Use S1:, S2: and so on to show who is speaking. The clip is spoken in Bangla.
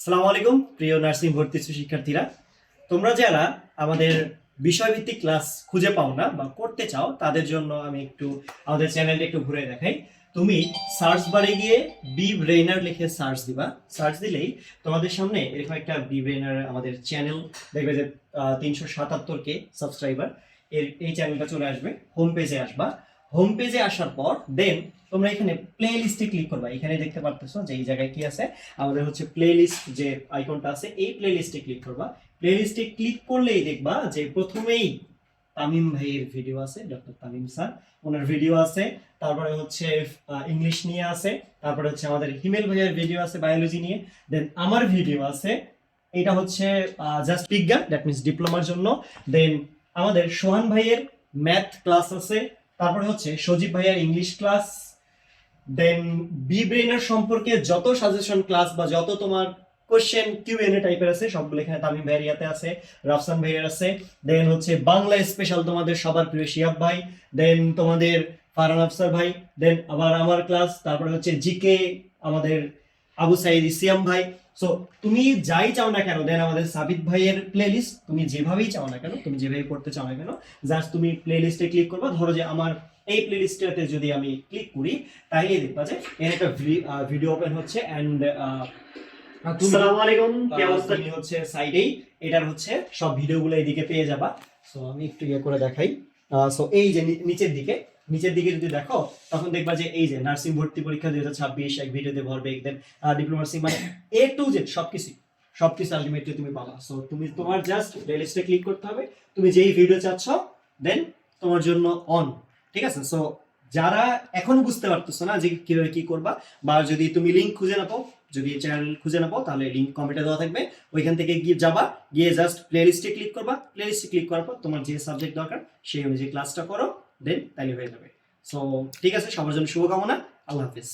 S1: আসসালামু আলাইকুম প্রিয় নার্সিং ভর্তি শিক্ষার্থীরা, তোমরা যারা আমাদের বিষয়ভিত্তিক ক্লাস খুঁজে পাও না বা করতে চাও তাদের জন্য আমি একটু আমাদের চ্যানেলটা একটু ঘুরে দেখাই। তুমি সার্চ বারে গিয়ে বি ব্রেইনার লিখে সার্চ দিবা। সার্চ দিলেই তোমাদের সামনে এরকম একটা বি ব্রেইনার আমাদের চ্যানেল দেখবে যে 377 কে সাবস্ক্রাইবার এই চ্যানেলটা চলে আসবে। হোম পেজে আসবা। হোম পেজে আসার পর দেন তোমরা এখানে প্লে লিস্টে ক্লিক করবা। এখানে দেখতে পারতেছো যে এই জায়গায় কি আছে, আমাদের হচ্ছে প্লে লিস্ট যে আইকনটা আছে, এই প্লে লিস্টে ক্লিক করবা। প্লে লিস্টে ক্লিক করলেই দেখবা যে প্রথমেই তামিম ভাইয়ের ভিডিও আছে, ডক্টর তামিম স্যার ওনার ভিডিও আছে। তারপরে হচ্ছে ইংলিশ নিয়ে আছে। তারপরে হচ্ছে আমাদের হিমেল ভাইয়ের ভিডিও আছে বায়োলজি নিয়ে। দেন আমার ভিডিও আছে, এটা হচ্ছে জাস্ট বিজ্ঞান, দ্যাট মিনস ডিপ্লোমার জন্য। দেন আমাদের সোহান ভাইয়ের ম্যাথ ক্লাস আছে। তারপরে হচ্ছে সজীব ভাইয়ের ইংলিশ ক্লাস। দেন বি ব্রেইনার সম্পর্কে যত সাজেশন ক্লাস বা যত তোমার কোশ্চেন কিউএনএ টাইপের আছে সবগুলো এখানে তামিম ভাইয়ের ইয়াতে আছে, রাফসান ভাইয়ের আছে। দেন হচ্ছে বাংলা স্পেশাল তোমাদের সবার প্রিয় শিয়াব ভাই। দেন তোমাদের ফারহান আফসার ভাই। দেন আবার আমার ক্লাস। তারপরে হচ্ছে জিকে আমাদের আবু সাইদ ইসিয়াম ভাই। সো তুমি যাই চাও না কেন, দেন আমাদের সাবিত ভাইয়ের প্লেলিস্ট, তুমি যেভাবেই চাও না কেন, তুমি যেভাবে পড়তে চাও না কেন, জাস্ট তুমি প্লেলিস্টে ক্লিক করবা। ধরো যে আমার এই প্লেলিস্টটাতে যদি আমি ক্লিক করি তাহলে দেখবা যে এর একটা ভিডিও ওপেন হচ্ছে এন্ড আসসালামু আলাইকুম, কি অবস্থা? তুমি হচ্ছে সাইডেই এটার হচ্ছে সব ভিডিওগুলো এইদিকে পেয়ে যাবা। সো আমি একটু ইয়ে করে দেখাই। সো এই যে নিচের দিকে যদি দেখো তখন দেখবা যে এই যে নার্সিং ভর্তি পরীক্ষা 2026 এক ভিডিওতে ভরবে, দেন ডিপ্লোমা নার্সিং মানে এ টু জেড সবকিছু আলটিমেটলি তুমি পাবা। সো তুমি তোমার জাস্ট প্লেলিস্টে ক্লিক করতে হবে, তুমি যেই ভিডিও চাচ্ছ দেন তোমার জন্য অন। ঠিক আছে? সো যারা এখনো বুঝতে পারতেছো না যে কিভাবে কি করবা, বা যদি তুমি লিংক খুঁজে না পাও, যদি চ্যানেল খুঁজে না পাও, তাহলে লিংক কমেন্টে দেওয়া থাকবে, ওইখান থেকে গিয়ে যাবা, গিয়ে জাস্ট প্লেলিস্টে ক্লিক করবা। প্লেলিস্টে ক্লিক করার পর তোমার যে সাবজেক্ট দরকার সেই অনুযায়ী ক্লাসটা করো, দেন তাইলে হয়ে যাবে। সো ঠিক আছে, সবার জন্য শুভকামনা। আল্লাহ হাফিজ।